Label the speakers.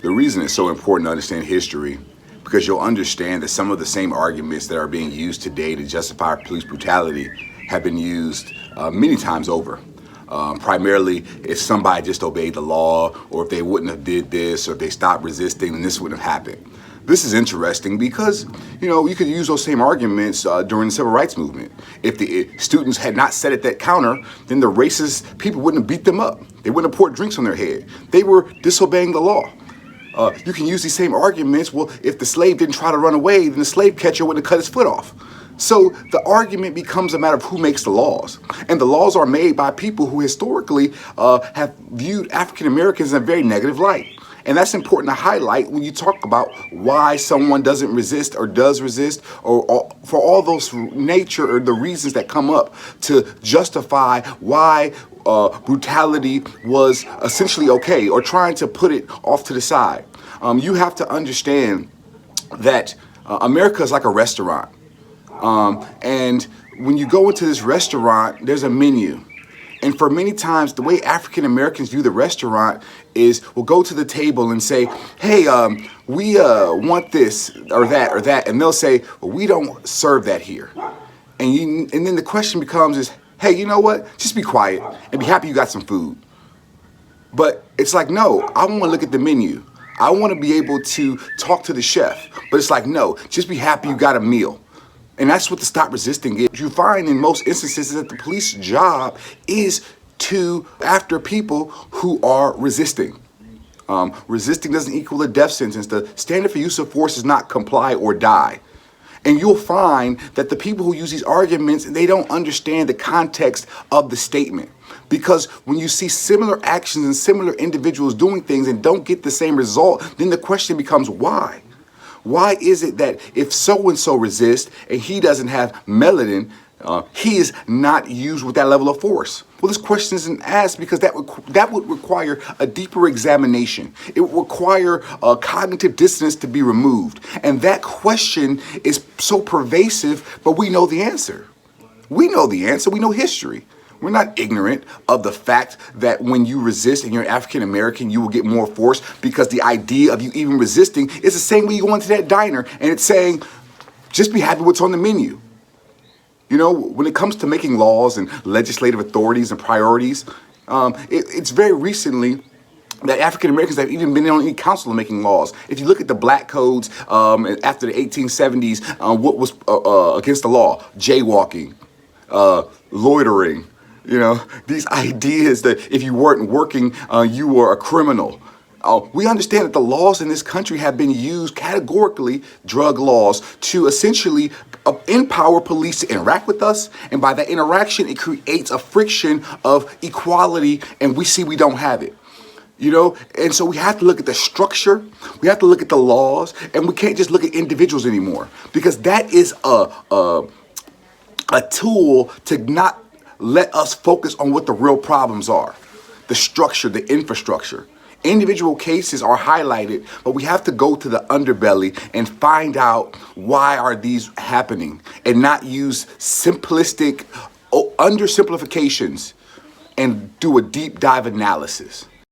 Speaker 1: The reason it's so important to understand history because you'll understand that some of the same arguments that are being used today to justify police brutality have been used many times over. Primarily, if somebody just obeyed the law, or if they wouldn't have did this, or if they stopped resisting, then this wouldn't have happened. This is interesting because, you could use those same arguments during the Civil Rights Movement. If the students had not sat at that counter, then the racist people wouldn't have beat them up. They wouldn't have poured drinks on their head. They were disobeying the law. You can use these same arguments. Well, if the slave didn't try to run away, then the slave catcher wouldn't have cut his foot off. So the argument becomes a matter of who makes the laws. And the laws are made by people who historically have viewed African Americans in a very negative light. And that's important to highlight when you talk about why someone doesn't resist or does resist, or for all those nature or the reasons that come up to justify why brutality was essentially okay, or trying to put it off to the side. You have to understand that America is like a restaurant. And when you go into this restaurant, there's a menu. And for many times, the way African Americans view the restaurant is we'll go to the table and say, hey, we want this or that. And they'll say, well, we don't serve that here. And then the question becomes hey, you know what? Just be quiet and be happy you got some food. But it's like, no, I want to look at the menu. I want to be able to talk to the chef. But it's like, no, just be happy you got a meal. And that's what the stop resisting is. You find in most instances that the police job is to after people who are resisting. Resisting doesn't equal a death sentence. The standard for use of force is not comply or die. And you'll find that the people who use these arguments, they don't understand the context of the statement. Because when you see similar actions and similar individuals doing things and don't get the same result, then the question becomes why? Why is it that if so-and-so resists and he doesn't have melanin, he is not used with that level of force? Well, this question isn't asked because that would require a deeper examination. It would require cognitive dissonance to be removed. And that question is so pervasive, but we know the answer. We know the answer. We know history. We're not ignorant of the fact that when you resist and you're African American, you will get more force, because the idea of you even resisting is the same way you go into that diner and it's saying, just be happy what's on the menu. When it comes to making laws and legislative authorities and priorities, it's very recently that African Americans have even been on any council of making laws. If you look at the black codes after the 1870s, what was against the law? Jaywalking, loitering. These ideas that if you weren't working, you were a criminal. We understand that the laws in this country have been used categorically, drug laws, to essentially empower police to interact with us. And by that interaction, it creates a friction of equality, and we don't have it. And so we have to look at the structure, we have to look at the laws, and we can't just look at individuals anymore, because that is a tool to not let us focus on what the real problems are. The structure, the infrastructure. Individual cases are highlighted, but we have to go to the underbelly and find out why are these happening, and not use simplistic undersimplifications and do a deep dive analysis.